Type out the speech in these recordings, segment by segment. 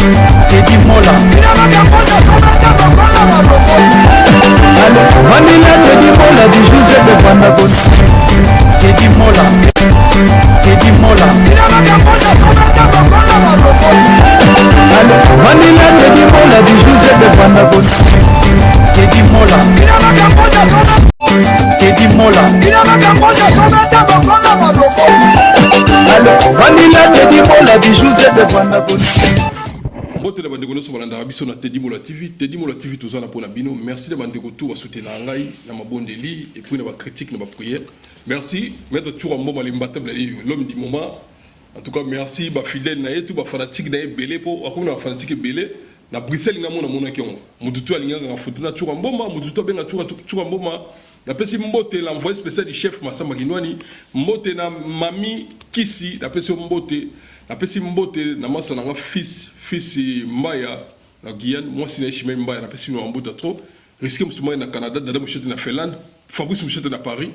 Teddy Mola Vanilla Teddy Mola du José de Vandagon Teddy Mola Teddy Mola Vanilla Teddy Mola du José de Vandagon Teddy Mola Teddy Mola Vanilla Teddy Mola du José de Vandagon. Mbote na bandeko nyonso balanda biso na Teddy Mola TV tous na pona bino. Merci de bandeko tout soutenir ngai na mabondeli et puis na ba critique na ba prière. Merci maître Toura Mboma l'imbattable l'homme du moment. En tout cas merci ba fidèle na yetu ba fanatique na belé po akuna fanatique belé na Bruxelles ngamo na mona kiongo. Mututu alinga nga foto na Toura Mboma, mututu benga Toura Mboma. Na pesi mbote l'envoyé spécial du chef Massamba Kinwani, mbote na mami Kisi, na pesi mbote na masa na fils Maya na Guyane, moi si na Chimay Mbaya na pesi no mbote trop, risqué musuma na Canada, dada mushete na Finlande, Fabrice mushete na Paris.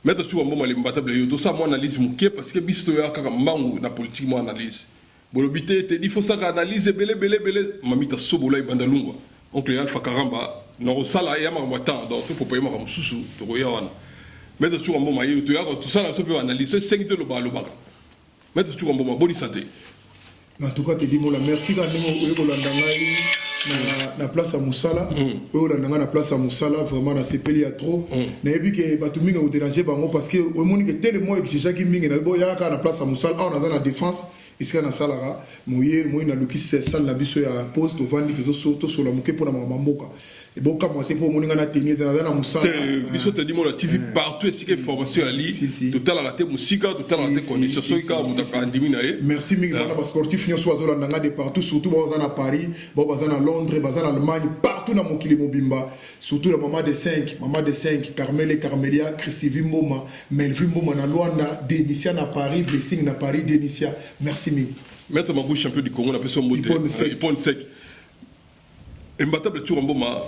Mettre tout en bon mal imbattable yo, tout ça moi analyse muké parce que bisto ya kaka mangu na politique moi analyse. Bolobité te il faut ça analyse belé mamita sobola ibanda lungwa. Oncle Alpha Karamba non sala ya marmata donc pour payer ma mususu to royana. Mettre tout en bon maillot to ya tout ça là ça peut analyser 5 de lobaka. Mettre tout en bon bonne santé. En tout cas, Teddy Mola, merci quand même na place à Moussala. Na place à Moussala, vraiment, na CPL, il y a trop. Na ebi que Batuminga ou déranger bango parce que au monde que tellement exigé qui minga na boya ka na place à Moussala, on a la défense ici na salara. Moye na luki c'est ça la biso ya pose to vandi to sur la moké pour na mamboka. Et bon comme te pour moninga na tenir na Moussala. Biso Teddy Mola TV partout ici que formation ali total raté musica total raté condition soika mudaka andimina e. Merci minga na sportif nyo soit dans de partout surtout bazana à Paris, bazana à Londres, bazana en Allemagne, partout dans mon Mobimba, surtout la maman de 5, Carmel et Carmelia, Christy Vimboma, Melvin Boma na Luanda, Denicia na Paris, Blessing na Paris, Denicia. Merci mille. Maître Mabou champion du Congo, on appelle son mot Ipon Sec. Imbattable tour en Boma.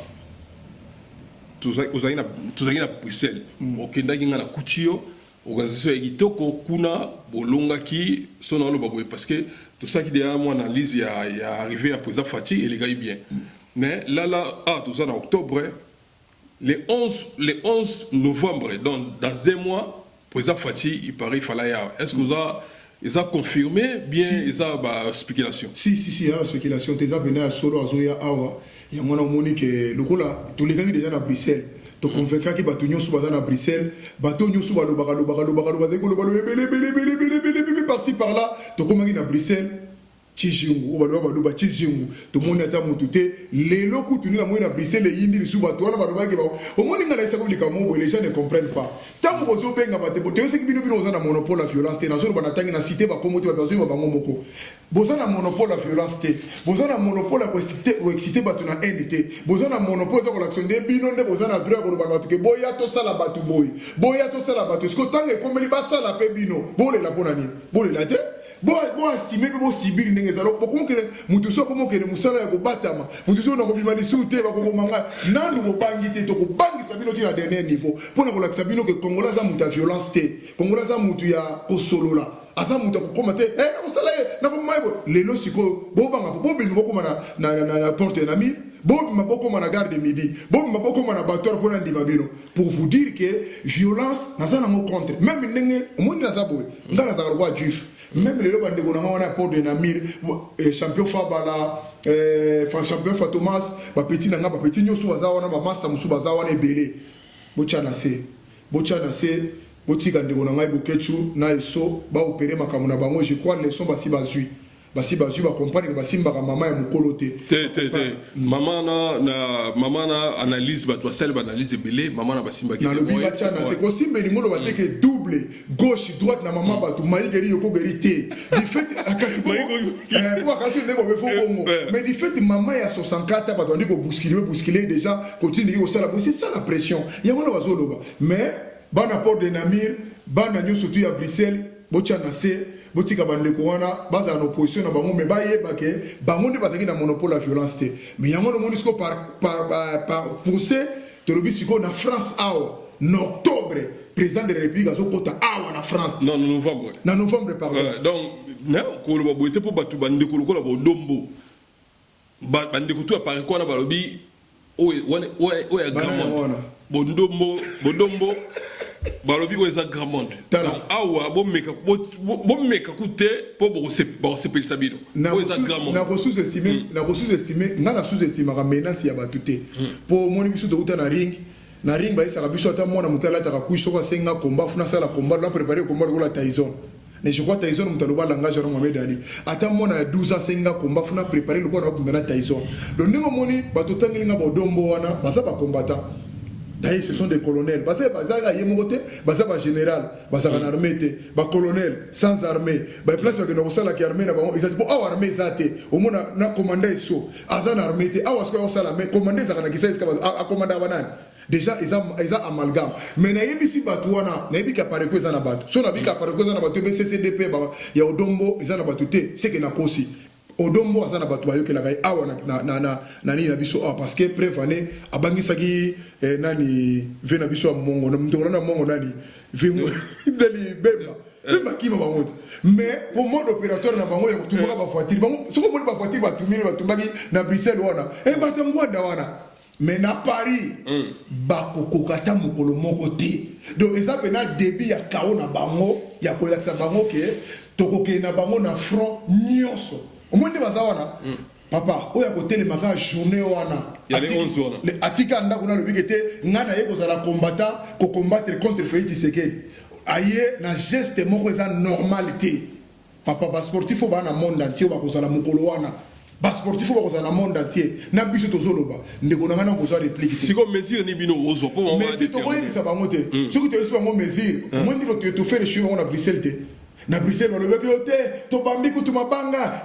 Tous à Bruxelles. Au Kenda qui na Kuchio, organisation Egitoko, Kuna, Bolongaki, son nom le parce que tout ça qui derrière mon analyse il y a arrivé à président Fati et les gars bien. Mais là tout ça en octobre, le 11 novembre dans un mois président Fati il paraît il fallait est-ce que ils ont confirmé bien ils ont spéculation. Si il y a spéculation, tu as venu à solo à Zoya Awa. Il y a mon amour que le coup là tous les gars qui déjà à Bruxelles. Tu convaincu que bateau nyo suba à Bruxelles, bateau nyo suba lo par-ci par-là, tu commences à Bruxelles. Tijingu, baluba Tijingu, tout le monde est à Moutouté, les locaux tu nous l'as à Bruxelles, les Indiens, les Soubatouana, au moins les gens ne comprennent pas. Tant que vous avez un monopole, c'est que nous avons un monopole à violence, nous avons une cité, vous avez un monopole à violence, vous avez un monopole à exciter, vous avez un monopole à l'action des binons, vous avez un droit à boya to sala batu boy, boya to sala batu, ce que tant que comme les bassa la pebino, bon les la bonne année, bon les la tête. Bon si même bon sibiri ndenge zalo beaucoup que mutu so comme que musala ya ko batama mutu so na ko bimali soute ba ko manga nanu ko bangi te to ko bangi sabino ti na dernier niveau pour na ko la sabino que Congola za mutu violence te Congola za mutu ya osolola asa mutu ko komate musala na ko maibo lelo siko bo banga bo bi mo ko na porte na mi bo maboko na gare de midi bo maboko na bator pour ndima bino pour vous dire que violence na za na mo contre même ndenge omoni na za boy ngala za roi juif. Même les gens qui ont un apport de Namir, champion Fabala, champion Fatomas, petit nanga, petit nyosu azawana, massa musu bazawana belé. Bochanase, botika ndegona bokechu na eso ba opérer makamuna bango, je crois les sont basi bazui. Basi va comprendre que basi mbaka mama ya mukolo te. Maman na analyse ba toi seul analyse belé, maman na basi mbaki. Na le biba tchana c'est que si melingo ba te que double gauche droite na maman ba tu maï geri yoko geri te. Du fait akasi pour akasi ndeko be fo bongo. Mais du fait maman ya 64 ba dondi ko bousculer déjà continue ko sala c'est ça la pression. Ya wana bazoloba. Mais ban apport de Namir, ban na surtout à Bruxelles, bochana c'est botika bandeko wana baza en opposition na bango mais bayeba ke bango nde bazaki na monopole la violence te mais yango no monisco par pousser to lobi siko na France awa en octobre président de la République azokota awa na France non novembre pardon donc na ko lo boite pour batu bandeko ko la bodombo bandeko tu apparaît quoi na balobi o ya grand monde bondombo balobi o eza grand monde donc awa bomeka kute po bosepelisa bino o eza grand monde na sous-estimer nga na sous-estimaka menace ya bato te po moni biso tokuta na ring bayisaka biso ata mwana moke alataka kui soko asenga komba funa asala komba na préparer komba lokola Tyson. Mais je crois que Tyson mutaloba langage à Mohamed Ali. Attends moi na 12 ans senga combat funa préparer le quoi na Tyson. Donc ndingo moni bato tangelinga bodombo wana basa ba combattant. D'ailleurs ce sont des colonels. Basa baza yemote, basa ba général, basa en armée te, ba colonel sans armée. Ba place que no sala ki armée na ba ils bon awa armée zate. Au moins na commander so. Azan armée te, awa sko sala mais commander ça kana kisa a commander banane. Déjà ils ont amalgame mais na yebisi batu wana na yebi ka pareko ezana batu so na bika pareko ezana batu be CCDP ba ya odombo ezana batu te c'est que na kosi odombo azana batu ba yoke la kai awa na ni na biso parce que prévané abangisaki nani vena biso mongo na mtoro na mongo nani vengo dali beba kima bango mais pour mode opérateur na bango ya kutumba ba voiture bango soko moni ba voiture ba tumile ba tumbaki na Bruxelles wana batangwa da wana. Mais na Paris, bakokokata mukolo moko te. Donc eza pena débit ya kao na bango, ya kolakisa bango ke tokoke na bango na front nyonso. Omonde bazawana. Papa, oya kotele maka journée wana. Ya les 11 wana. Le atika nda kuna lobi kete ngana ye kozala combattant ko combattre contre Félix Tshisekedi. Aye na geste moko eza normalité. Papa ba sportif ba na monde entier ba kozala mukolo wana. Bas sportif faut que dans le monde entier na biso tozoloba ndeko na ngana kozwa réplique si comme mesure ni bino ozo po mais si to koyi ça ba mote ce que tu espères mon mesure moi ndiro tu fais les choses on a Bruxelles te na Bruxelles ba le te to bambi kutu mabanga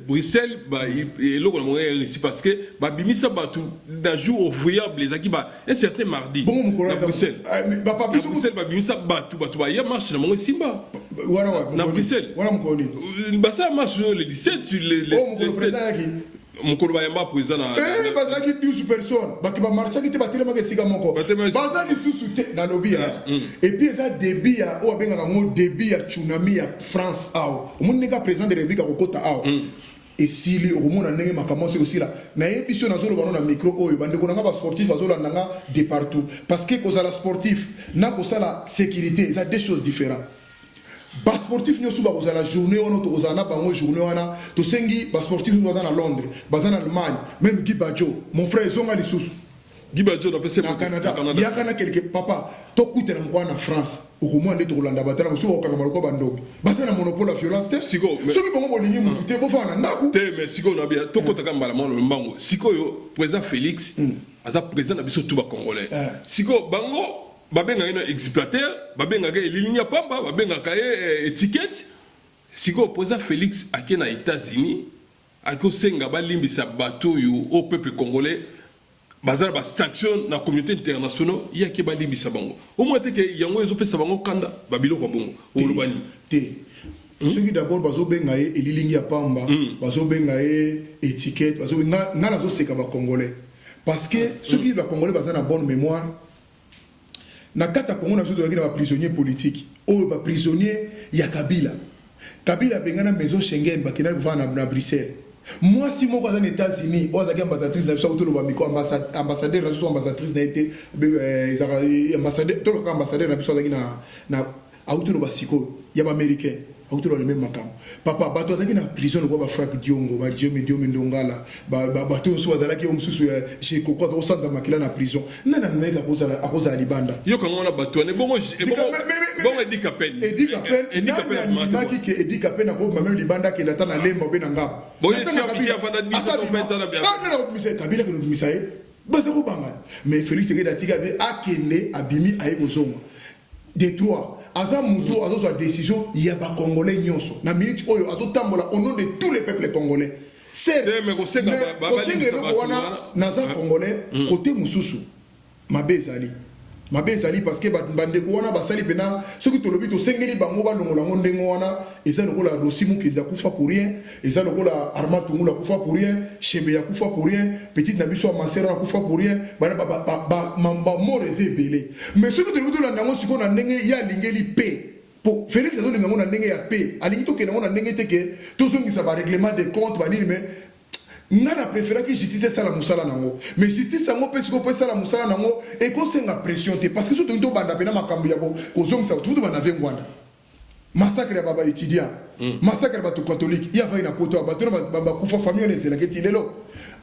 Bruxelles ba eloko na moyen ici parce que ba bimisa ba tout d'un jour ouvrable les aki ba un certain mardi bon mon Bruxelles ba pa biso Bruxelles ba bimisa ba tout ba ya marche na moyen simba voilà na Bruxelles voilà mon koni ba ça marche le 17 le président yaki mukolo bayamba président na bazaki 12 personnes baki ba marché ki te batela maka sika moko bazali susu te na lobby et puis ça débit ya o benga ngo débit ya tsunami ya France aw omoni ka président de République kokota aw et sili okomona ndenge makambo aussi là na émission na zolo bana na micro oyo bandeko na ba sportif bazola nanga de partout parce que kozala sportif na kozala sécurité ça deux choses différentes. Bas sportif nous sommes à la journée on a ozana bango journée wana to sengi bas sportif nous dans Londres bas en Allemagne même Guy Badjo mon frère zonga lisusu Guy Badjo na pese na Canada il y a kana quelque papa to kuitela ngwa na France okomwa ndete kolanda batala musu okanga maloko bandobi bas na monopole la violence te siko soki bango bolingi mutu te bo fana ndaku te mais siko na bia to kota kamba la mano mbango siko yo président Félix aza président na biso tout ba congolais siko bango babenga ino exploiteur babenga ke ligne pamba babenga ka étiquette siko président Félix ake na États-Unis ako senga balimbisa bato yo au peuple congolais bazala ba sanction na communauté internationale yake balimbisa bango au moins te ke yango ezo pesa bango kanda babilo kwa bongo olobani te ceux qui d'abord bazobenga ligne pamba bazobenga étiquette bazobenga ngala zo seka ba congolais parce que ceux qui ba congolais bazana bonne mémoire na kata Congo na biso tozalaki na ba prisonnier politique oyo ba prisonnier ya Kabila bengana maison Schengen bakena kuvana na Bruxelles moi si moko za États-Unis ozaki ambassadrice na biso to lo ba miko ambassadeur na biso ambassadrice na été ezaka ambassadeur to lo ambassadeur na biso ozaki na auto lo ba siko ya ba américain auto lo le même makam papa bato ozaki na prison ko ba Frank Diongo ba Dieu Ndongala ba to so azalaki omususu chez Koko to sanza makila na prison nana mega akoza libanda yo kango na bato ne bongo Edi Kapen naki ke Edi Kapen ko même libanda ke lata na lemba be na ngaba Kabila ko misae baza ko banga mais Félix Tshisekedi atika be akende abimi aye kozonga des trois aza muto azo décision ya ba congolais nyonso na minute oyo azo tambola au nom de tous les peuples congolais c'est mais ko senga naza congolais côté mususu mabezali parce que bandeko wana basali pena soki tolobi to sengeli bango balongola ngo ndengo wana eza lokola Rosimu Kinza kufa pour rien eza lokola Armand Tungula kufa pour rien Chebe ya kufa pour rien petite na biso Masera kufa pour rien bana ba moreze belé mais soki tolobi to la ndango siko na ndenge ya lingeli pe pour Félix azo linga na ndenge ya pe alingi to kena na ndenge teke to zongisa ba règlement de compte ba nini mais ngana préféra que justice sala musala nango mais justice sango pe siko pe sala musala nango et ko senga pression te parce que surtout to banda pena makambo ya ko zongisa tout banda vengwanda massacre ya baba étudiant massacre ya bato catholique il y avait une poto bato ba kufa famille ne zela ke tilelo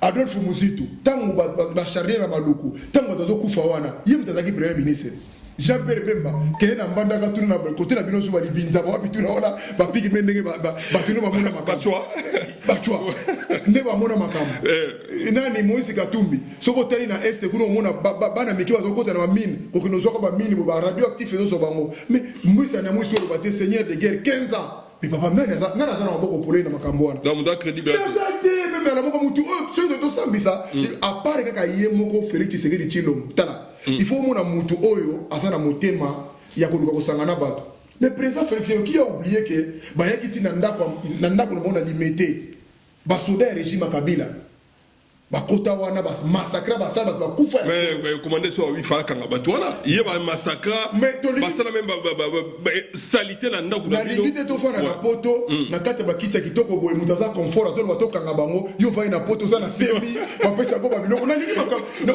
Adolphe Muzitu tango ba charrier na maluku tango bato kufa wana yim tazaki premier ministre Jean-Pierre Bemba kene na mbanda ka tuna na côté na bino zuba libinza ba bituna wana ba pigi mendenge ba tuna ba mona makambo bachwa nde ba mona makambo nani Moïse Katumbi soko tali na est kuno mona bana miki ba zokota na mine ko kino zoko ba mine ba radioactif ezo bango mais Moïse na Moïse ba te seigneur de guerre 15 ans mais papa mena za na za na boko pole na makambo wana donc muda crédible azate même na boko mutu so de sambisa à part kaka yemoko Félix Tshisekedi Tshilombo tala il faut mona mutu oyo asana motema ya koluka kosangana bato mais président Félix qui a oublié que ba yakiti na ndako no mona limité ba soda régime Kabila ba kota wana bas massacre ba sala ba kufa mais commandé so il fallait kanga bato wana il ba massacre ba sala même ba salité na ndako na lingite to fana na poto na kata ba kitcha kitoko boye mutaza confort to ba to kanga bango yo va na poto za na semi ba pesa ko ba biloko na lingi maka no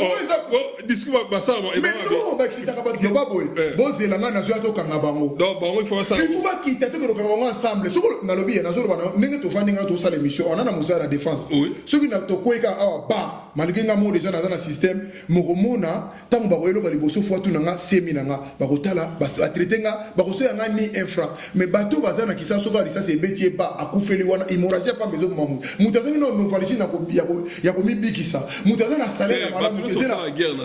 disque ba sala mais non ba kitaka ba to ba boye bozela nga na zo to kanga bango donc bango il faut ça il faut ba kita to ko kanga bango ensemble so na lobi na zo ba ndenge to fandi nga to sala émission on a na musa na défense ce qui na to kweka ba malgré nga mo déjà dans un système mokomona tango ba koyelo ka liboso fois tout nanga semi nanga ba kotala ba traiter nga ba koso nga ni infra mais bato bazana kisa soka lisa se betie ba akufeli wana hémorragie pas besoin mamu mutazangi no novalishi na ko ya ko mibikisa mutazana salaire na malamu tezela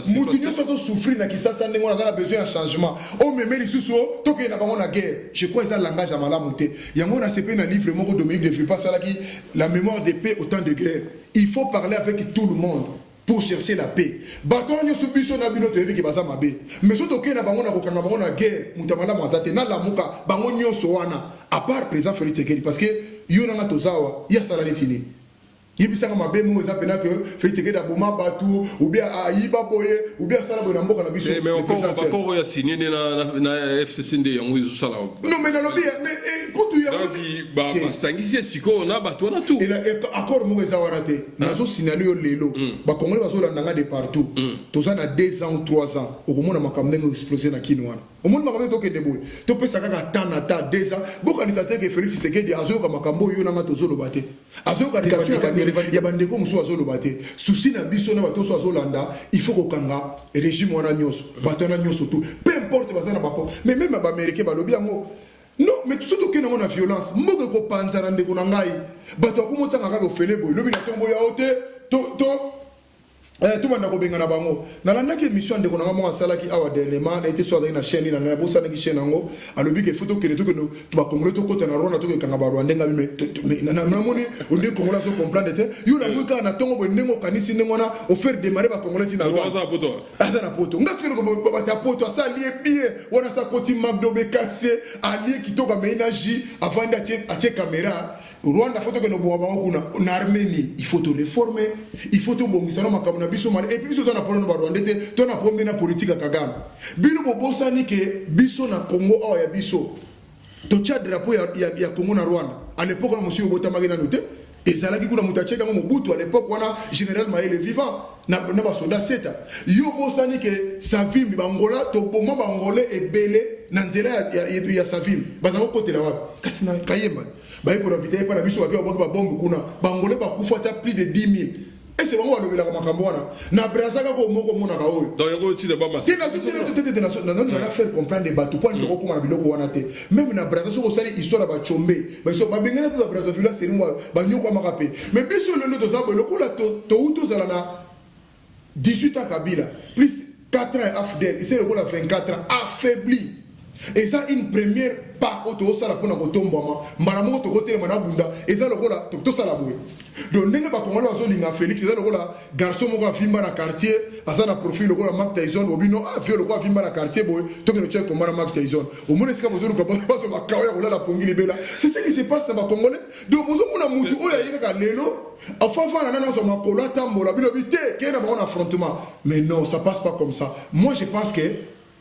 mutunyo soto souffrir na kisa sa ndengona za besoin ya changement o memeli suso toke na bango na guerre je crois ça langage ya malamu te yango na sepe na livre moko Dominique de Villepin salaki la mémoire de paix au temps de guerre. Il faut parler avec tout le monde pour chercher la paix. Bato nyo subiso na bino tevi ki baza mabe. Mais soto ke na bango na kokanga bango na guerre, mutamala mwazate na lamuka bango nyoso wana à part président Félix Tshisekedi parce que yo na tozawa ya sala letini. Yebisanga mabe mo eza pena que Félix Tshisekedi aboma batu ou bien ayiba boye ou bien sala boye na mboka na biso. Mais encore ya signé na FCCD yango izo sala. Non mais na lobi mais kutu ya ba sangisi siko na bato na tout. Et accord mo eza warate. Nazo signaler yo lelo. Ba congolais bazo landanga de partout. Toza na 2 ans ou 3 ans. Okomona makambo ngo exploser na kinwana. Omoni makambo to kende boye. To pesa kaka tana ta 2 ans. Bokanisa te que Félix Tshisekedi azo ka makambo yo na ngato zo lobate. Azo ka ya bandeko musu azo lobate. Souci na biso na bato so azo landa, il faut kokanga régime wana nyoso. Bato na nyoso tout. Peu importe bazana bapo. Mais même ba américain ba lobi yango. Non, mais tout ce qui est dans la violence, mboka ko panza na ndeko na ngai. Bato akumota ngaka ko fele boy. Lobi na tombo ya ote tout banda ko benga na bango. Na landa ke mission ndeko na ngamo asalaki awa dernièrement na été soit dans la chaîne na bosa na ki chaîne ngo. Alobi ke photo ke to ba congolais to kota na Rwanda to ke kanga ba Rwanda ngami mais na moni on dit congolais so comprendre te. Yo la muka na tongo bo ndengo kanisi ndengo na o faire démarrer ba congolais ti na Rwanda. Azana poto. Ngaske ko ba ta poto asa lié bien. Wana sa koti magdo be kapse ali ki to ka ménage avant d'acheter caméra. Rwanda faut que nous boions na Arménie, il faut te réformer, il faut te bongisa na makambo na biso mal et puis biso na problème ba Rwanda te to na problème na politique à Kagame. Bino bobosa ni ke biso na Congo o ya biso. To tia drapeau ya Congo na Rwanda. À l'époque na monsieur Obota Magina noté et ça là qui kuna mutacheka ngo Mobutu à l'époque wana général Maël vivant na ba soldat seta. Yo bosa ni ke Savimbi bangola to boma bangolais ebele na nzela ya Savimbi. Bazako côté là wapi? Kasi na Kayemba. Bah pour éviter pas la mission avec ba bombe kuna bangolais ba kufa ta plus de 10 000 et c'est vraiment le la makambo wana na brasaka ko moko mona ka oyo donc yango ti de ba mas c'est la toute na faire comprendre des bateaux point de ko na biloko wana te même na brasa so ko sali histoire ba chombe ba so ba bengena pour brasa villa c'est moi ba nyoko makape mais biso le to za biloko la to uto za na 18 ans Kabila plus 4 ans Afdel et c'est le la 24 ans affaibli. Et ça une première part auto sala pona ko tombama mbala mo to ko tele mana bunda et ça le kola to sala boy donc nenga ba ko ngala so linga Félix ça le kola garçon mo ko afimba na quartier asa na profil le kola Mark Tyson obino vieux le ko afimba na quartier boy to que no tcheko mara Mark Tyson au monde sika bozo ko ba so ba kawa ko la pongili bela c'est ce qui se passe dans ba congolais donc bozo mona mutu oya yika lelo enfin na na so makola tambola bino bité ke na ba on affrontement mais non ça passe pas comme ça moi je pense que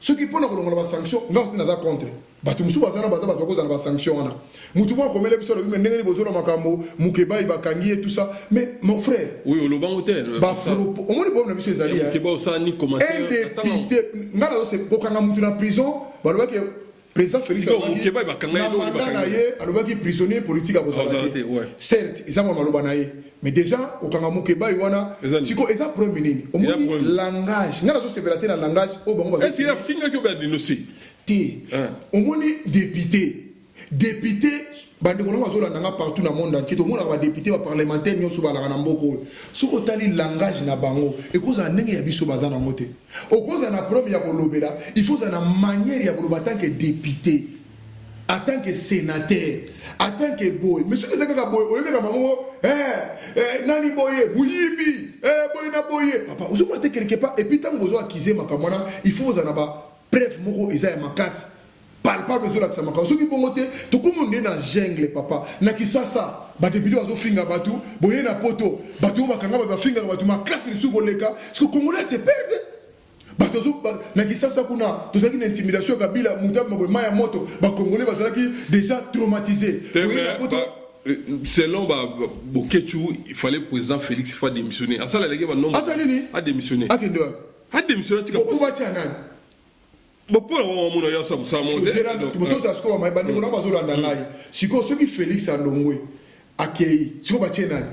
ceux qui prennent la sanction, nous sommes contre. bato musu bazana baza bato bakozala basanction wana mutu moko akomela biso alobi me ndenge nini bozona makambo Mukeba bakangi ye tout ça mais mon frère oui olobango te omoni problème na biso ezali Mukeba osani commentaire député ngala zo kokanga mutu na prison balobaki président Félix Mukeba bakanga ye mandat na ye alobaki prisonnier politique akozala te certes eza mo maloba na ye mais déjà okanga Mukeba wana siko eza problème nini omoni langage ngala zo sepela te na langage o bango ba est-ce qu'il y a finga ki ba dénoncer omoni député bandeko na bazolanda nga partout na monde entier tomona ba député ba parlementaire nyonso balaka na mboko soko tali langage na bango ekoza ndenge ya biso bazana ngote okoza na problème ya kolobela il faut ça na manière ya koloba tant que député en tant que sénateur en tant que boy mais ce que ça ka boy oyeka na bango nani boye buyibi boy na boye papa ozo mate quelque part et puis tant bozo accuser makamwana il faut ça na ba bref moko eza ya makasi palpable zo la kisa makasi soki bongo te to komo ne na jungle papa na kisasa ba député bazo finga batu boye na poto batu bakanga ba finga batu makasi su koleka parce que congolais se perdre batu zo na kisasa kuna to zaki na intimidation kabila mutambo boye maya moto ba congolais bazaki déjà traumatisé boye na poto selon Bokechu il fallait président Félix faut démissionner à ça la légua non a démissionner a démissionner tu ko ba tia nani pour on a ça ça siko ma bande ko na bazolanda ngai siko soki Félix alongwe akei siko ba tia nani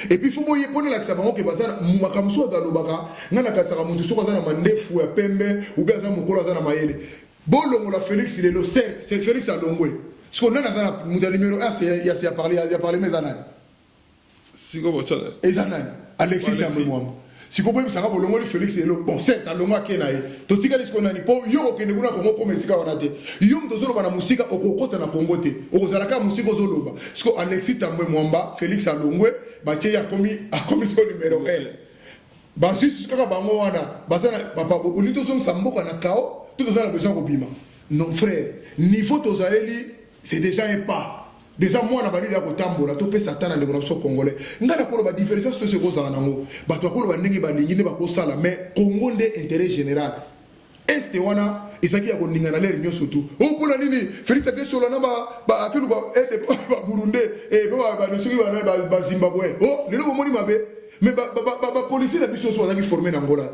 et puis faut boye pona la sabango ke bazana makamso dalobaka ngana kasaka muntu soko azana mandefu ya pembe ou bien azana mukolo azana mayele bolongo la Félix il est le cercle c'est Félix alongwe siko nana azana muta numéro 1 c'est il a parlé mes anani siko ba tia ezanani Alexis Tambemwamba siko boye bisanga bolongo li Félix elo bon certes alongo akena ye to tikali siko nani po yo okende kuna kongo comme sika wana te yo mtozolo bana musika okokota na Kongo te okozala ka musika ozoloba siko Alexis Tambemwamba Félix alongwe batie ya komi so numéro 1 basi sika bango wana bazana papa bolito so msamboka na kao tout ozala besoin ko bima non frère niveau tozaleli c'est déjà un pas déjà moi na balili ya kotambola to pe satana ndeko na biso congolais ngala ko ba différence to se ko za nango bato ko ba ndenge ba lingi ne ba ko sala mais Congo nde intérêt général este wana isaki ya koninga na ler nyoso tu o pona nini Félix ate solo na ba akelu ba Burundi ba soki ba Zimbabwe oh lelo bo moni mabe mais ba policier na biso so azaki formé na Angola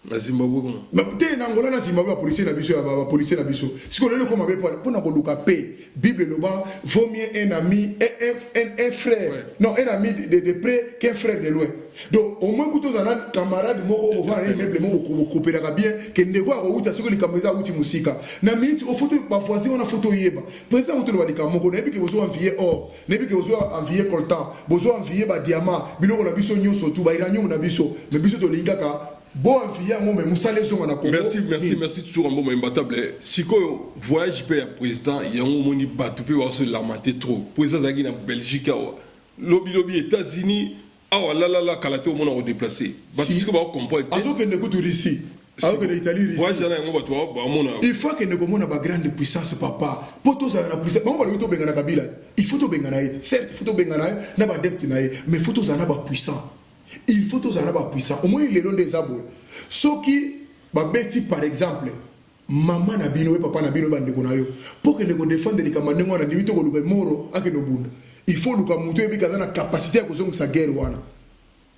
na Zimbabwe comment mais te na Angola na Zimbabwe policier na biso ba policier na biso siko lelo ko mabe pona ko luka pe Bible le bas vaut mieux un ami un frère non un ami de près qu'un frère de loin donc au moins que tous un camarade moko on va un meuble moko coopérer bien que ndeko a outa siko likameza outi musika na minute au photo ba voisin on a photo yeba président outo ba likamoko na bi ke bozo envier or na bi ke bozo envier coltan bozo envier ba diamant biloko na biso nyonso tu ba iranium na biso mais biso to lingaka bon via moi mais musale so na Congo merci toujours un bon imbattable siko voyage pe ya président yango moni batu pe wa se lamenter trop président zaki na Belgique lobi États-Unis la kalate au monde déplacé batu siko ba comprendre azo que ne ko ici alors que l'Italie voyage na yango batu ba mona il faut que ne ko mona ba grande puissance papa poto za na puissance ba to bengana kabila il faut to bengana it certes il faut to bengana na ba depth na mais faut to za na ba puissant il faut tous arabes puissants au moins les longs des abos ceux qui babeti par exemple maman na bino et papa na bino bande ko na yo pour que ne ko défendre les kamanengo na nimito ko luka moro akeno bunda il faut luka muto ebi kaza na capacité ya kozonga sa guerre wana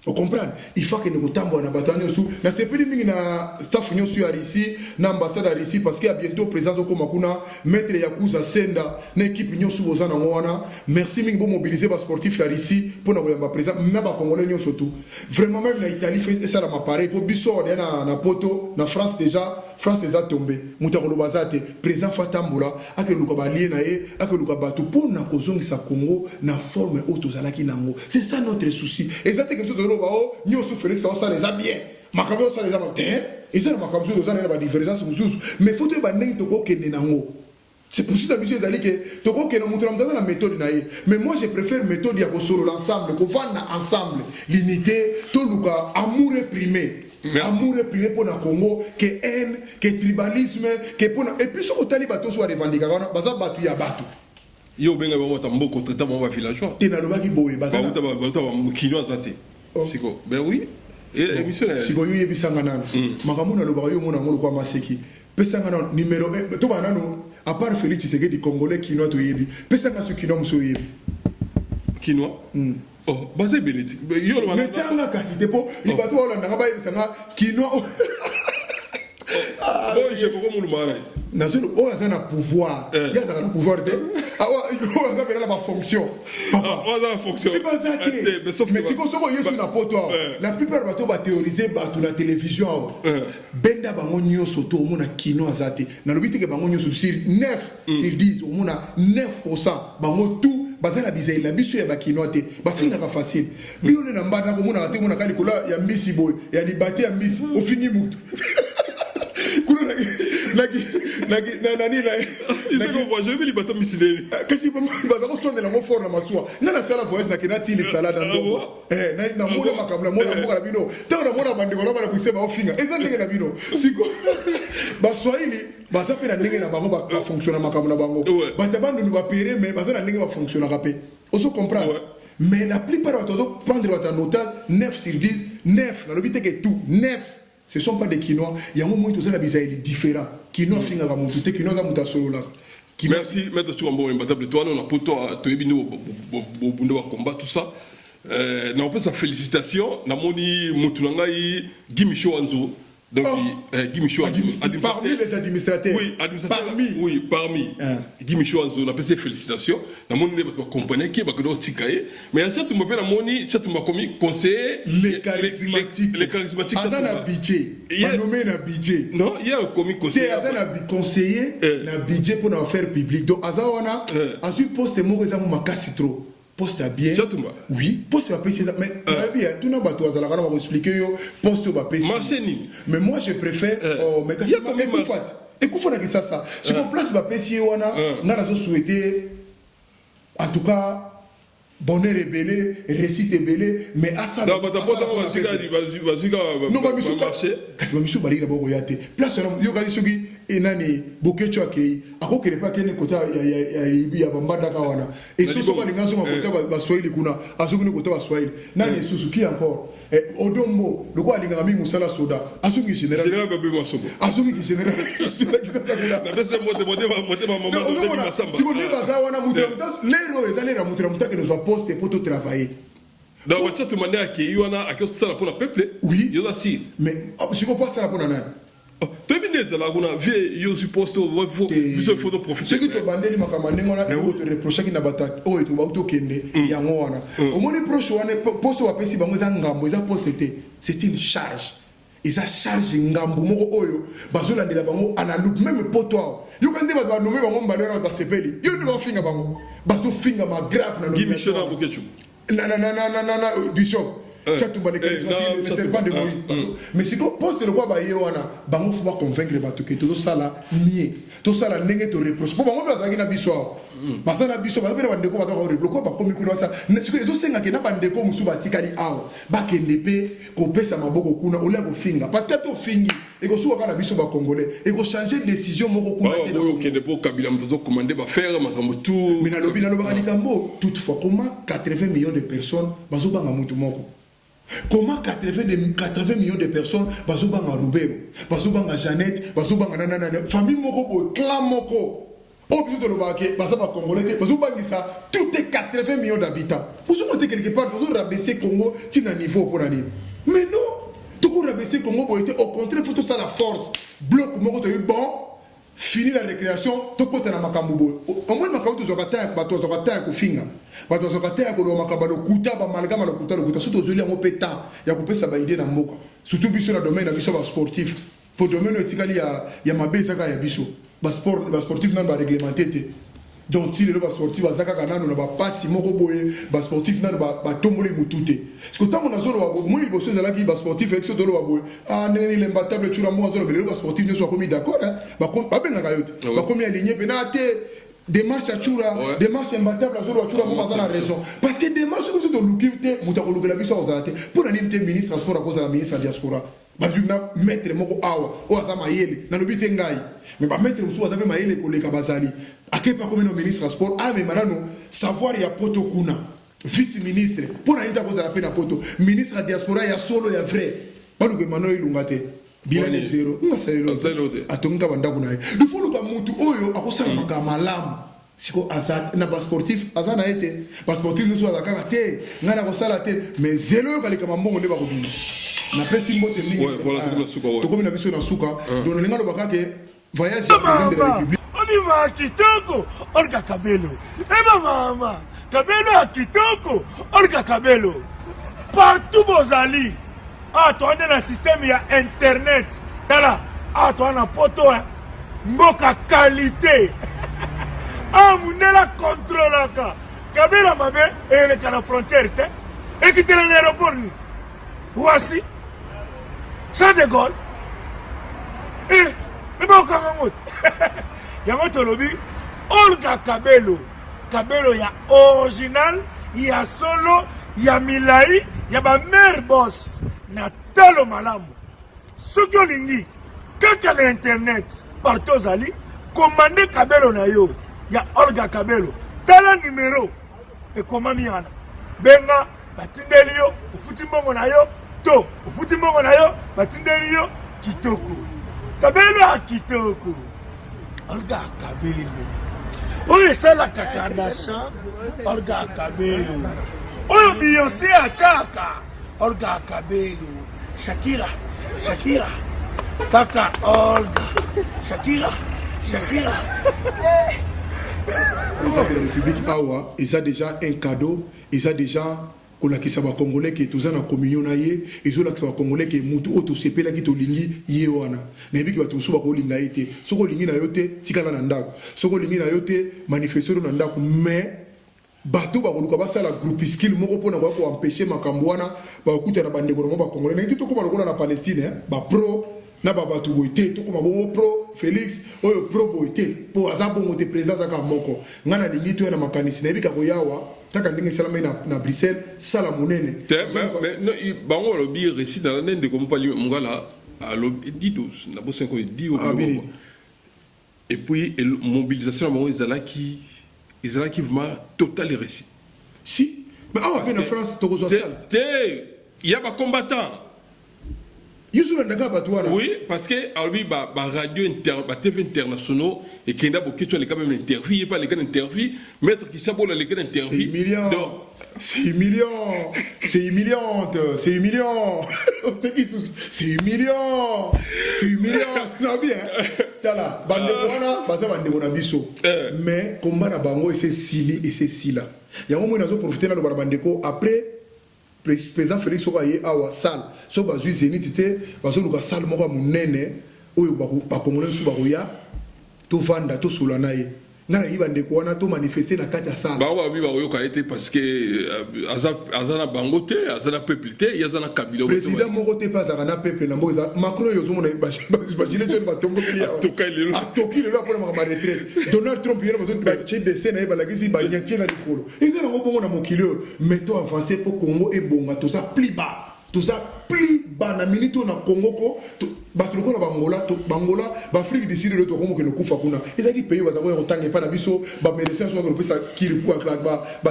on comprend il faut que nous tambo na batano sous na sepeli mingi na staff nyosu ya ici na ambassade ya ici parce qu'il y a bientôt présence au Komakuna maître Yakuza Senda na équipe nyosu bozana wana merci mingi bo mobiliser ba sportif ya ici pour na koyamba présent na ba congolais nyosu tout vraiment même na Italie fait ça la m'appareil pour biso na poto na France déjà tombé mutakolo bazate président Fatambola akeluka balie na ye akeluka batu pour na kozongisa Congo na forme auto zalaki nango c'est ça notre souci exactement quelque chose bao nyoso Félix ça les a bien makambo ça les a bien et ça makambo ça na ba différence mususu mais faut te ba ndenge to ko kende nango c'est pour ça que monsieur Zali que to ko kende mutu na méthode na ye mais moi je préfère méthode ya ko solo l'ensemble ko vanda ensemble l'unité to luka amour réprimé. Merci. Amour réprimé pour le Congo, que haine, que tribalisme, que pour et puis ce que tali bateau soit revendiqué, baza batu ya batu. Yo benga ba mota mboko traitement ba villageois. Te na lobaki boye baza. Ba ba mukino azate. Siko. Ben oui. Et émission siko yo yebisanga nana. Makamuna lobaka yo mona ngolo kwa maseki. Pesanga nana numéro 1 to banano à part Félix Tshisekedi Congolais quinoa to yebi pesa nga su quinoa muso yebi quinoa oh basé beniti yo le mais tanga kasi te po libato wala ndanga ba yebisa nga quinoa bon je peux comme le mara nazolo o azana pouvoir ya azana pouvoir te awa o azana bela ba fonction papa o azana fonction mais si ko soko yesu na poto la plupart bato ba théoriser bato na télévision benda bango nyonso to omona kino azate na lobiti ke bango nyonso sur 9 sur 10 omona 9% bango tout bazana bizayi la biso ya bakino te bafinga ka facile bino na mbana ko mona te mona kali kola ya mbisi boy ya libate ya mbisi ofingi mutu je vais libata misideli kasi baza ko sonde la mo fort na masua ngana sala voyage na kenati ni salade ndo na mona makamla mona mboka na bino ta na mona bande ko na bise ba ofinga eza ndenge na bino siko ba swahili baza pe na ndenge na bango ba fonctionner makamla bango bata bandu ba pere mais baza na ndenge ba fonctionner rapé oso comprendre mais la plupart va todo prendre votre notage 9 sur 10 9 na lobite que tout 9 ce sont pas des quinoa il y a un moment où ça la bizaï est différent quinoa finga ka montu te quinoa za muta solo là. Merci maître Chouambo imbattable toi on a pour toi to ebino bondo wa combat tout ça na on peut sa félicitation na moni mutu ngai Gimisho Anzo donc Gimisho parmi les administrateurs parmi Gimisho Anzo on a fait ses félicitations na moni ne ba compagnie qui ba ko tikaye mais ça tu m'appelle na moni ça tu m'as commis conseiller les charismatiques azana budget ba nommé na budget non il y a un commis conseiller azana conseiller na budget pour na faire public donc azawana azu poste mo za mo makasi trop poste à bien oui poste va payer mais bien tout n'a pas toi va expliquer yo poste va payer mais moi je préfère mais quand écoute que ça si on place va payer wana ngana zo souhaiter en tout cas bonheur rebelle réussite rebelle mais à ça non ba marcher kasi ba misu bali na boko yate place yo kali soki enani bokecho akei akokele pa kene kota ya bambanda kawana et soso ba linga soma kota ba swahili kuna azukuni kota ba swahili nani Suzuki encore odombo loko alinga mingi musala soda azungi général babe masobo azungi général na pesa mote mama si ko liba za wana mutra lero ezalera mutra mutake nous poste pour tout travailler. Dans le chat, tu m'as dit qu'il y a un peu pour le peuple. Oui. Il y a aussi. Mais si on passe à la bonne année. Tu es bien là, on a vu, il suppose que il faut profiter. Ce qui te bandé, il m'a commandé, on a te reproché qu'il n'a pas ta. Oh, et tu vas tout kende. Il y a un mois. Au moins, le prochain, poste au appel si bango zangambo, ils a posté. C'est une charge. Ils a chargé ngambo moko oyo. Bazola de la bango analoupe même pour toi. Yo quand tu vas nommer bango mbalera dans ce pays. Yo tu vas finga bango. Bazo finga ma grave na nomination. Gimisho na bokechu. Non, Bishop. Chatumba les charismatiques, le serpent de Moïse. Mais si tu postes le quoi, bango faut pas convaincre les bateaux que tout ça là, mieux. Tout ça là, n'est te reproche. Pour bango, ça n'a biso. Parce que na biso, parce que na bandeko ba ko reproche, ba komi kuna ça. Ne ce que tout ça ngaki na bandeko musu ba tikali awo. Ba kendepe ko pesa maboko kuna, ole ko finga. Parce que to fingi, et ko suwa kana biso ba congolais, et ko changer décision moko kuna te. Oh, kendepo kabila mtozo commander ba faire makambo tout. Mais na lobi na loba likambo, toutefois comment 80 millions de personnes bazo banga mutu moko. Comment 80 millions de personnes bazobanga Lubero, bazobanga Jeannette, bazobanga nanana famille moko bo clan moko. Au plus de l'Obake, bazaba congolais, bazobanga ça, tout est 80 millions d'habitants. Vous montez quelque part, vous rabaisser Congo, c'est un niveau pour l'année. Mais non, tout le rabaisser Congo pour être au contraire, faut tout ça la force. Bloc moko de bon. Fini la récréation, tout côté na makambo. Au moins makambo zokata bato zokata ko finga. Bato zokata ko makamba lo kuta ba malgama lo kuta surtout zoli ngo peta ya kopesa ba idée na mboka. Surtout biso na domaine na biso ba sportif. Pour domaine etikali ya mabeza ka ya biso. Ba sportif na ba réglementé te. Donc si le ba sportif azaka kanano na ba pasi moko boye ba sportif na ba tombole mutute. Parce que tant on a zolo ba moi bosso zalaki ba sportif avec ce dolo ba boye. Ah neni l'imbattable tu la moi zolo mais le ba sportif ne soit commis d'accord hein. Ba benga kayote. Ba commis aligné penate démarche à Tchoura, démarche imbattable à Zolo à Tchoura, moi, la raison. Parce que démarche que tu as l'occupé, tu as l'occupé la vie sur la pour l'animité ministre transport à cause de la ministre de la diaspora. Bah, tu n'as mettre mon awa, ou à sa maïele, dans le but engaï. Mais bah, mettre mon soin à maïele pour les kabazali. À quel pas comme le ministre transport, ah, mais maintenant, savoir il y a poto kuna, vice-ministre, pour l'animité à cause de la peine à poto, ministre de la diaspora, il y a solo, il y a vrai. Pas le que maintenant il l'ongate. Bilan est zéro. Il faut que mutu oyo akosala makama malamu siko azat na sportif azana été sportif nous soit kaka te ngana kosala te mais zelo yo kaleka mbongo nde bakobina na pesi mbote mingi to komi na biso na suka donc ninga lo bakake voyage ya président de la république on va kitoko Olga Kabelo eba mama Kabelo a kitoko Olga Kabelo partout bozali to ande na système ya internet tala to na poto mboka qualité munela contrôlaka Kabelo mabe eleka na frontière te ekitela na aéroport ni voici ça de Gaulle mboka ngamot yango tolobi Olga Kabelo Kabelo ya original ya solo ya milai ya ba mère boss na talo malamu soki olingi kaka na internet partout ozali commande Kabelo na yo ya Olga Kabelo tala numéro ekomami wana benga batindeli yo ofuti mbongo na yo to ofuti mbongo na yo batindeli yo kitoko Kabelo a kitoko Olga Kabelo oyo esalaka Kardashian Olga Kabelo oyo Beyoncé achaka Olga Kabelo Shakira kaka Olga Shakira président de la République awa eza déjà un cadeau eza déjà kolakisa ba congolais ke toza na communion na ye ezolakisa ba congolais ke mutu oto sepelaki tolingi ye wana na biki bato musuba ko linga ete soko lingi na yote tikala na ndako soko lingi na yote manifester na ndako mais bato ba koluka basala groupuscule moko pona ko empêcher makambo wana ba okuta na bande ko ba congolais na tito ko ba na Palestine ba pro na ba bato boité to ko mabo pro Félix oyo pro boité po azabongo te président zaka moko ngana lingi to na makanisi na bika ko yawa taka ndenge salama na Bruxelles sala monene mais bango lobi récit dans l'année comme pas mongala à lobi 12 na bo 5 10 et puis mobilisation bango izalaki vraiment total et récit si mais awa pe na France to ko sal il y a ba combattant oui, parce que radio TV internationaux et Kenda Boketcho les quand même interview, pas les gars interview, maître qui s'abonne les gars interview. C'est humiliant, c'est humiliante, c'est humiliant, c'est humiliant, c'est humiliant, non bien. Tala, bande wana, basa bande wana biso. Mais combat na bango et c'est sili et c'est sila. Il y a un moment où on a profité na bande ko après président Félix Obaye awa salle so bazui zénith te bazo luka salle moko munene oyo ba congolais so bakoya to vanda to solana ye ngana yiba ndeko wana to manifester na kati ya salle ba wa bi ba yoka été parce que azana bangote azana peuple te yazana kabilo président moko te pas azana peuple na mboza Macron yo zo mona ba gilet jaune ba tombo kili atoki le pour ma retraite Donald Trump yero ba che de scène ba la kisi ba nyatie na likolo ezana ngo bongo na mokilio mais to avancer pour Congo et bonga to ça pli bas na minute na Congo ko bato lokola bangola baafrike du sud to komo ke nokufa kuna ezaki pays batako ya kotange pa na biso bamédecin so bakopesa kiriku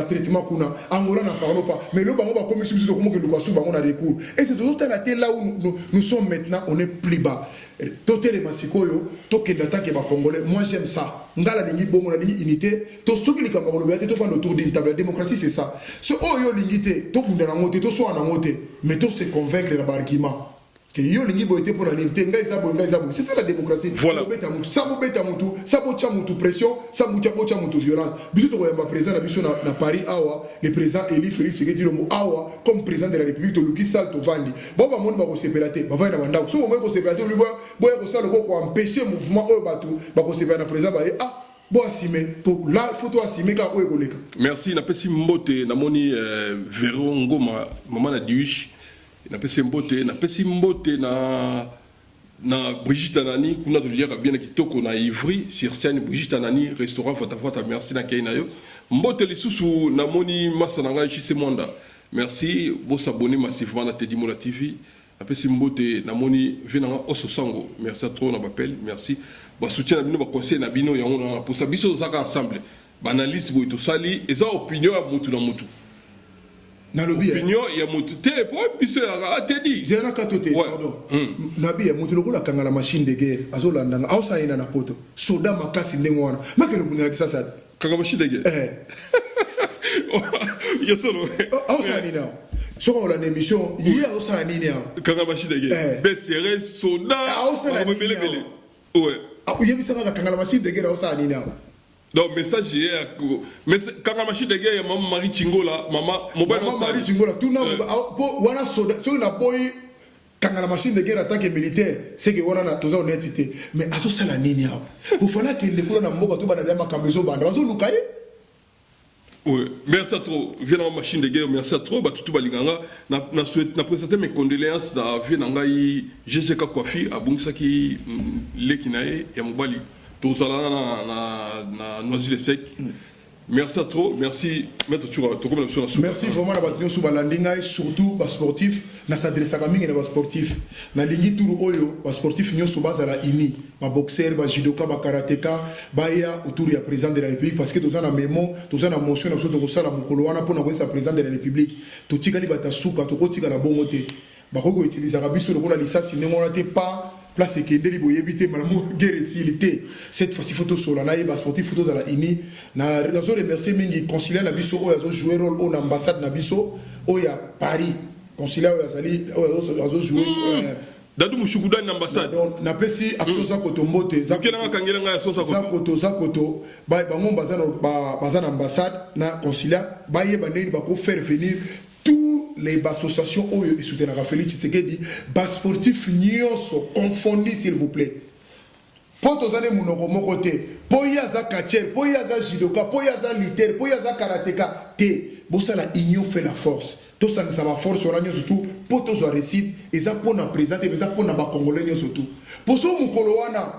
traitement kuna angola na parlo pas mais le bango bakomi biso to komo ke lukasu bango na recours et c'est tout à la là où nous sommes maintenant on est plus bas totele masikoyo tokenda take ba congolais moi j'aime ça ngala lingi bongo na lingi unité to soki likamba ko lobiate to fanda autour d'une table la démocratie c'est ça ce oyo lingité to bunda na ngote to so na ngote mais to se convaincre na argument que yo lingi boité pour la nité ngai za c'est ça la démocratie voilà sabo beta mutu sabo cha mutu pression sabo cha mutu violence biso to ko président na biso na Paris awa le président Eli Félix Tshisekedi Tshilombo awa comme président de la République to luki sal to vandi bon ba monde ba ko séparate ba va na banda so mo ko séparate lui boya ko sala ko empêcher mouvement o batu ba ko séparate na président ba bon assumer pour là photo assumer ka o ekoleka merci na pesi mbote na moni Véro Ngoma maman na Diush na pesi mbote na Brigitte Anani kuna to dire bien kitoko na Ivry sur scène Brigitte Anani restaurant Fatafata merci na kaina yo mbote lisusu na moni masa na ngai chez Mwanda merci bo s'abonner massivement na Teddy Mola TV na pesi mbote na moni venanga ososango merci à trop na appel merci ba soutien na bino ba conseil na bino yango na pour ça biso zaka ensemble ba analyse bo to sali eza opinion ya mutu na mutu na lobby opinion ya moto te po biso ya atedi zena katote pardon nabi ya moto lokola kangala machine de guerre azolandanga ausa ina na poto soda makasi ndenge wana makelo bunela kisasa kanga machine de guerre yesolo ausa nina soko la émission hier ausa nina kanga machine de guerre besere soda ausa bele bele ouais uyebisa kangala machine de guerre ausa nina. Donc message hier mais quand la machine de guerre maman Marie Chingola maman Marie Chingola tout na wana soda so na boy quand la machine de guerre attaque militaire c'est que wana na toza honnêteté mais ato sala nini hapo il fallait que les cours na mboka to bana dama kamezo banda bazo lukaye. Oui, merci à trop. Viens dans la machine de guerre, merci à trop. Bah tout balinganga na souhaite na présenter mes condoléances da vienanga i GGK Kwafi a Bungsaki lekinae ya mobali. Tous na Noisy-le-Sec. Merci à trop, merci Maître Tchoura. Merci vraiment à la sous balandinga surtout bas sportif na s'adresse à mingi na bas sportif na lingi turu oyo bas sportif nyo sous base à la ini ba boxeur ba judoka ba karatéka ba ya autour ya président de la République parce que tous en mémo tous en motion na de kosala mukolo wana pona ko sa président de la République to tikali bata suka to ko tikala bongote ba ko utiliser rabiso lokola lisasi ne monate pas place que ndeli boyebité malamu guerre silité cette fois-ci photo sur la naïba sportif photo dans la ini na raison remercier mingi conseiller na biso oyo azo jouer rôle au ambassade na biso oyo ya Paris conseiller oyo azali oyo azo jouer Dadou Mouchouda na ambassade donc na pesi action za kotombote za kelanga kangela nga so za koto ba bango bazana ambassade na conseiller ba ye baneni ba ko faire venir les associations oyo et soutenir Félix Tshisekedi bas sportif nyonso confondis s'il vous plaît poto zane munoko moko te po ya za catcher po ya za judoka po ya za lutteur po ya za karateka te bosa la union fait la force to sangisa ba force oranyo surtout poto zo réussite eza pona présenter eza pona ba congolais nyo surtout poso mukolo wana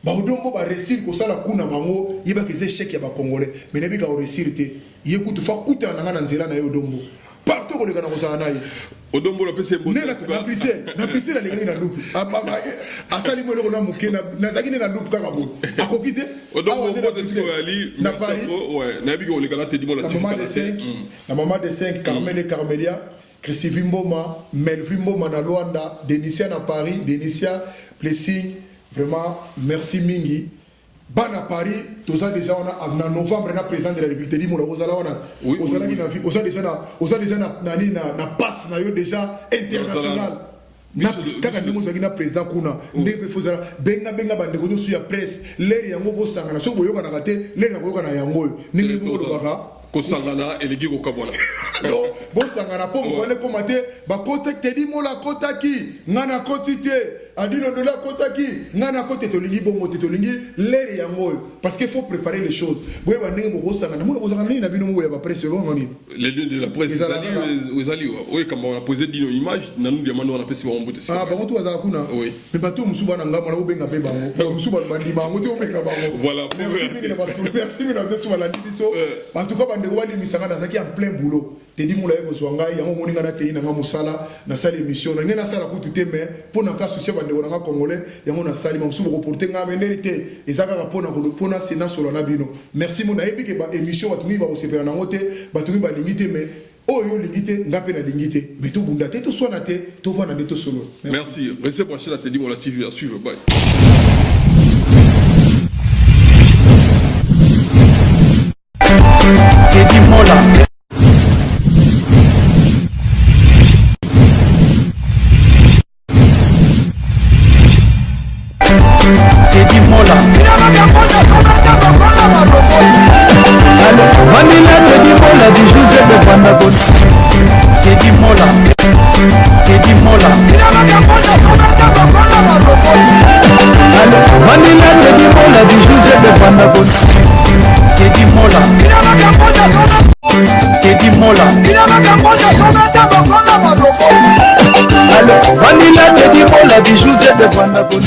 ba odombo ba réussir ko sala kuna bango yeba ke échec ya ba congolais mais nebi ka réussir te yekutu fa kuta na ngana nzela na yo dombo partout ko le kana ko sa nayi odombo la pese bonne na Bruxelles la lengi na loupe asali mo le ko na mukena na zaki na loupe kaka bo akokite odombo de siko ali na Paris ouais na bi ko le kana te dimo la la maman de 5 Carmel et Carmelia Chrissy Vimboma Melvin Mboma na Luanda Denisia na Paris Denisia Plessing vraiment merci mingi Bana Paris, tous déjà en novembre na président de la République dit mola ozala wana ozala ki na vie ozala déjà na passe na yo déjà international na kaka ndimo zaki na président kuna ndebe fozala benga bande ko su ya presse l'air yango bo sangana so boyoka na kate l'air yango yoka na yango ndenge bo baka ko sangana elegi ko kabona donc bo sangana po mo le commenter ba kota te di mola kota ki ngana kotite adino de la kotaki ngana kote tolingi bongo tolingi l'air yango parce qu'il faut préparer les choses boye ba ndenge mo sangana mo sangana ni na bino mo ya ba presse lo ngoni les lieux de la presse ezali oui comme on a posé dino image na nous demandons on a pesi ba mbote ah ba ngoto azaka kuna oui mais bato musuba na ngama na bobenga pe bango musuba bandi bango te obenga bango voilà merci mina de sur la division en tout cas bande ko bali misanga na zaki en plein boulot te di mola yego zwanga yango moninga na te na musala na sala émission na ngena sala kutu te mais pour na ka souci bande ko na congolais yango na sali mamsubu reporter nga menete ezaka ka pona ko pona sena solo na bino merci mona ebike ba émission batungi ba osepela na ngote batungi ba limité mais oyo limité ngape na limité mais to bunda te to sona te to vana de to solo merci restez branchés la Teddy Mola TV à suivre bye Teddy Mola Teddy Mola Vanilla Teddy Mola du Joseph de Vandabon Teddy Mola Teddy Mola Vanilla Teddy Mola du Joseph de Vandabon Teddy Mola Teddy Mola Vanilla Teddy Mola du Joseph de Vandabon